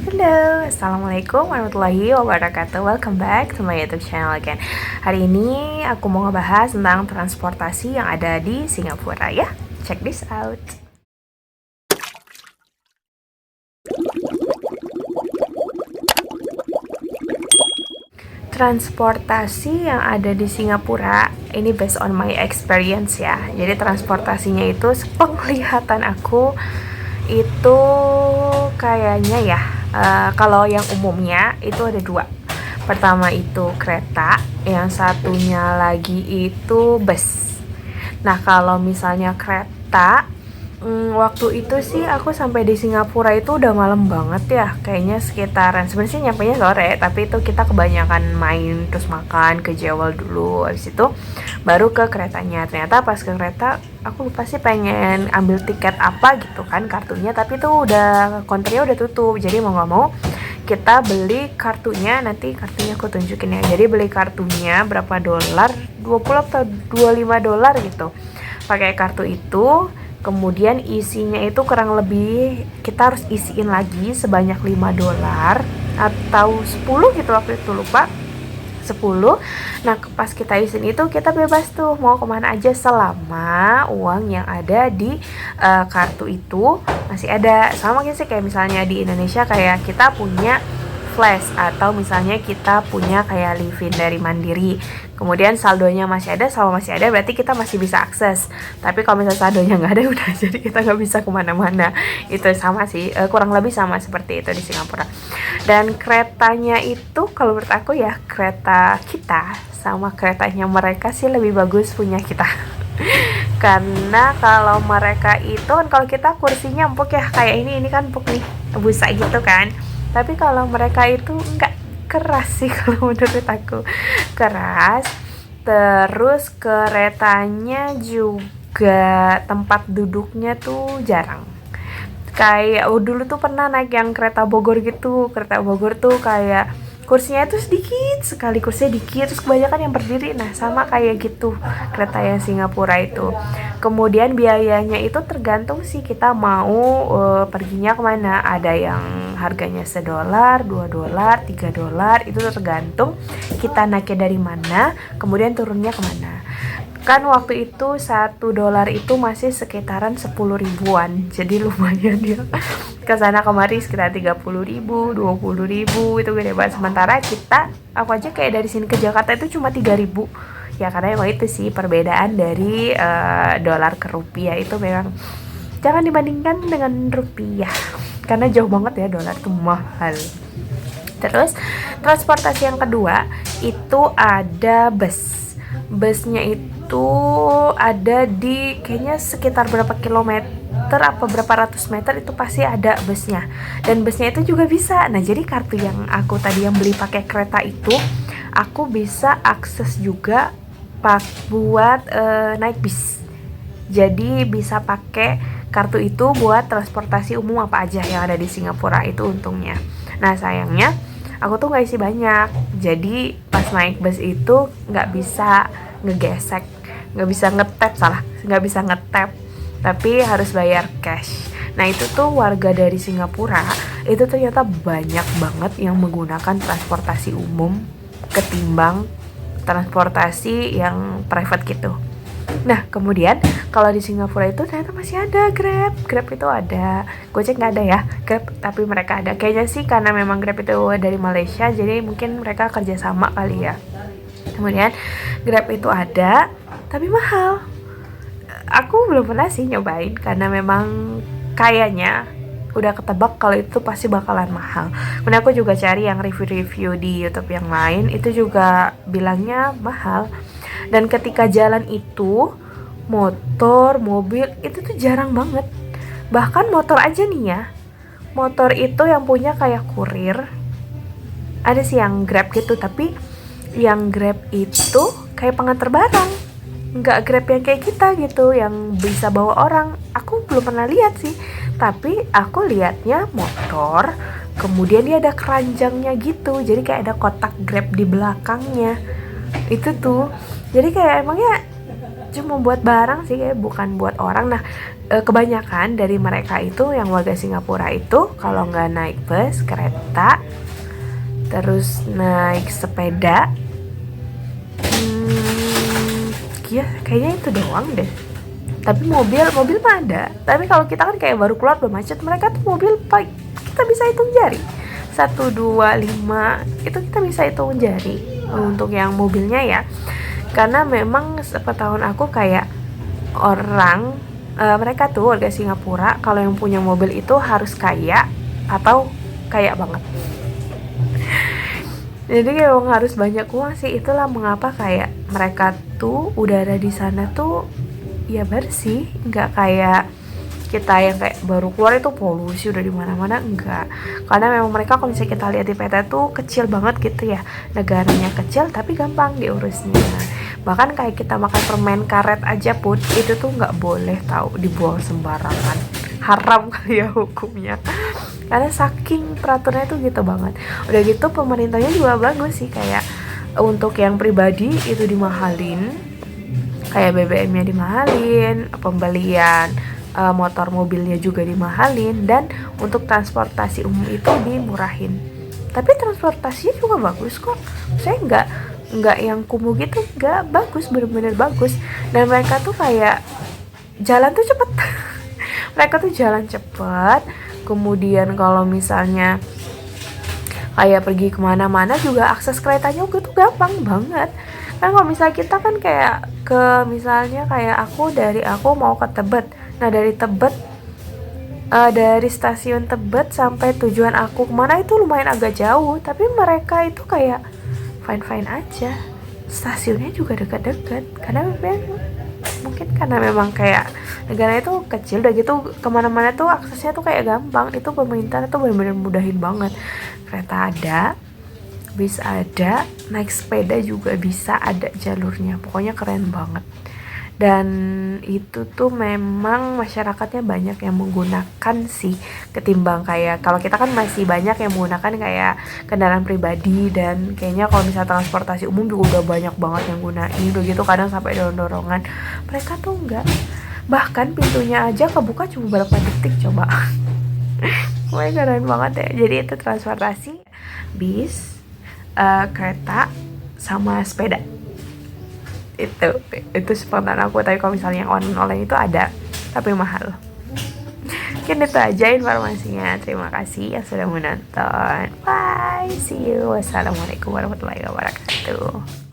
Halo, Assalamualaikum warahmatullahi wabarakatuh. Welcome back to my YouTube channel again. Hari ini aku mau ngebahas tentang transportasi yang ada di Singapura ya. Check this out. Transportasi yang ada di Singapura ini based on my experience ya. Jadi transportasinya itu penglihatan aku itu kayaknya ya, kalau yang umumnya itu ada dua. Pertama itu kereta, yang satunya lagi itu bus. Nah kalau misalnya kereta, waktu itu sih aku sampai di Singapura itu udah malam banget ya, kayaknya sekitaran, sebenarnya sih nyampainya sore, tapi itu kita kebanyakan main terus makan ke Jewel dulu, habis itu baru ke keretanya. Ternyata pas ke kereta aku lupa sih pengen ambil tiket apa gitu kan kartunya, tapi tuh udah konternya udah tutup. Jadi mau nggak mau kita beli kartunya, nanti kartunya aku tunjukin ya. Jadi beli kartunya berapa dolar, 20 atau 25 dolar gitu, pakai kartu itu. Kemudian isinya itu kurang lebih kita harus isiin lagi sebanyak 5 dolar atau 10 gitu, waktu itu lupa, 10. Nah pas kita isiin itu kita bebas tuh mau kemana aja selama uang yang ada di kartu itu masih ada. Sama sih kayak misalnya di Indonesia kayak kita punya flash, atau misalnya kita punya kayak Livin dari Mandiri, kemudian saldonya masih ada, sama masih ada berarti kita masih bisa akses. Tapi kalau misalnya saldonya nggak ada udah jadi kita nggak bisa kemana-mana. Itu sama sih, kurang lebih sama seperti itu di Singapura. Dan keretanya itu kalau menurut aku ya, kereta kita sama keretanya mereka sih lebih bagus punya kita. Karena kalau mereka itu kan, kalau kita kursinya empuk ya, kayak ini kan empuk nih, busa gitu kan. Tapi kalau mereka itu enggak, keras sih kalau menurut aku, keras. Terus keretanya juga tempat duduknya tuh jarang. Kayak dulu tuh pernah naik yang kereta Bogor gitu. Kereta Bogor tuh kayak kursinya itu sedikit sekali, kursinya dikit, terus kebanyakan yang berdiri. Nah sama kayak gitu kereta yang Singapura itu. Kemudian biayanya itu tergantung sih kita mau perginya kemana. Ada yang harganya $1, $2, $3, itu tergantung kita naiknya dari mana, kemudian turunnya kemana. Kan waktu itu $1 itu masih sekitaran 10 ribuan, jadi lumayan ya. Kesana kemari sekitar 30 ribu, 20 ribu, itu gede banget. Sementara aku aja kayak dari sini ke Jakarta itu cuma 3 ribu. Ya karena emang itu sih perbedaan dari dolar ke rupiah itu memang jangan dibandingkan dengan rupiah, karena jauh banget ya, dolar tuh mahal. Terus transportasi yang kedua itu ada bus. Busnya itu ada di kayaknya sekitar berapa kilometer apa berapa ratus meter itu pasti ada busnya. Dan busnya itu juga bisa. Nah jadi kartu yang aku tadi yang beli pakai kereta itu, aku bisa akses juga buat naik bis. Jadi bisa pakai kartu itu buat transportasi umum apa aja yang ada di Singapura itu untungnya. Nah sayangnya aku tuh nggak isi banyak, jadi pas naik bus itu nggak bisa ngegesek, nggak bisa ngetap, tapi harus bayar cash. Nah itu tuh warga dari Singapura itu ternyata banyak banget yang menggunakan transportasi umum ketimbang transportasi yang private gitu. Nah kemudian kalau di Singapura itu ternyata masih ada Grab itu ada. Gojek nggak ada ya, Grab tapi mereka ada. Kayaknya sih karena memang Grab itu dari Malaysia, jadi mungkin mereka kerjasama kali ya. Kemudian Grab itu ada, tapi mahal. Aku belum pernah sih nyobain karena memang kayaknya udah ketebak kalau itu pasti bakalan mahal. Kemudian aku juga cari yang review-review di YouTube yang lain, itu juga bilangnya mahal. Dan ketika jalan itu motor, mobil itu tuh jarang banget. Bahkan motor aja nih ya, motor itu yang punya kayak kurir. Ada sih yang Grab gitu, tapi yang Grab itu kayak pengantar barang, nggak Grab yang kayak kita gitu yang bisa bawa orang. Aku belum pernah lihat sih, tapi aku lihatnya motor, kemudian dia ada keranjangnya gitu, jadi kayak ada kotak Grab di belakangnya itu tuh. Jadi kayak emangnya cuma buat barang sih, kayak bukan buat orang. Nah, kebanyakan dari mereka itu yang warga Singapura itu kalau nggak naik bus, kereta, terus naik sepeda, ya kayaknya itu doang deh. Tapi mobil mah ada. Tapi kalau kita kan kayak baru keluar udah macet, mereka tuh mobil kita bisa hitung jari. 1, 2, 5 itu kita bisa hitung jari untuk yang mobilnya ya. Karena memang sepengetahuan aku kayak orang mereka tuh warga Singapura kalau yang punya mobil itu harus kaya atau kaya banget. Jadi memang harus banyak uang sih. Itulah mengapa kayak mereka tuh udara di sana tuh ya bersih, nggak kayak kita yang kayak baru keluar itu polusi udah di mana-mana, enggak. Karena memang mereka kalau misalnya kita lihat di peta tuh kecil banget gitu ya, negaranya kecil tapi gampang diurusnya. Bahkan kayak kita makan permen karet aja pun itu tuh nggak boleh tahu dibuang sembarangan, haram kali ya hukumnya. Karena saking peraturannya tuh gitu banget. Udah gitu pemerintahnya juga bagus sih, kayak untuk yang pribadi itu dimahalin, kayak BBM-nya dimahalin, pembelian motor mobilnya juga dimahalin, dan untuk transportasi umum itu dimurahin. Tapi transportasinya juga bagus kok. Saya nggak yang kumuh gitu, nggak, bagus, bener-bener bagus. Dan mereka tuh kayak jalan tuh cepet. Mereka tuh jalan cepet. Kemudian kalau misalnya kayak pergi kemana-mana juga akses keretanya juga tuh gampang banget. Kan kalau misalnya kita kan kayak misalnya kayak dari aku mau ke Tebet. Nah dari Tebet, dari stasiun Tebet sampai tujuan aku kemana itu lumayan agak jauh. Tapi mereka itu kayak fine-fine aja. Stasiunnya juga dekat-dekat. Karena mungkin karena memang kayak negara itu kecil, udah gitu kemana-mana tuh aksesnya tuh kayak gampang. Itu pemerintah tuh benar-benar mudahin banget. Kereta ada, bis ada, naik sepeda juga bisa, ada jalurnya. Pokoknya keren banget. Dan itu tuh memang masyarakatnya banyak yang menggunakan sih, ketimbang kayak kalau kita kan masih banyak yang menggunakan kayak kendaraan pribadi. Dan kayaknya kalau misalnya transportasi umum juga udah banyak banget yang gunain, udah gitu kadang sampai dorong-dorongan. Mereka tuh enggak, bahkan pintunya aja kebuka cuma berapa detik coba. Wah keren banget ya. Jadi itu transportasi bis, kereta sama sepeda. Itu spontan aku. Tapi kalau misalnya yang online itu ada tapi mahal. Mungkin itu aja informasinya. Terima kasih yang sudah menonton. Bye, see you. Wassalamualaikum warahmatullahi wabarakatuh.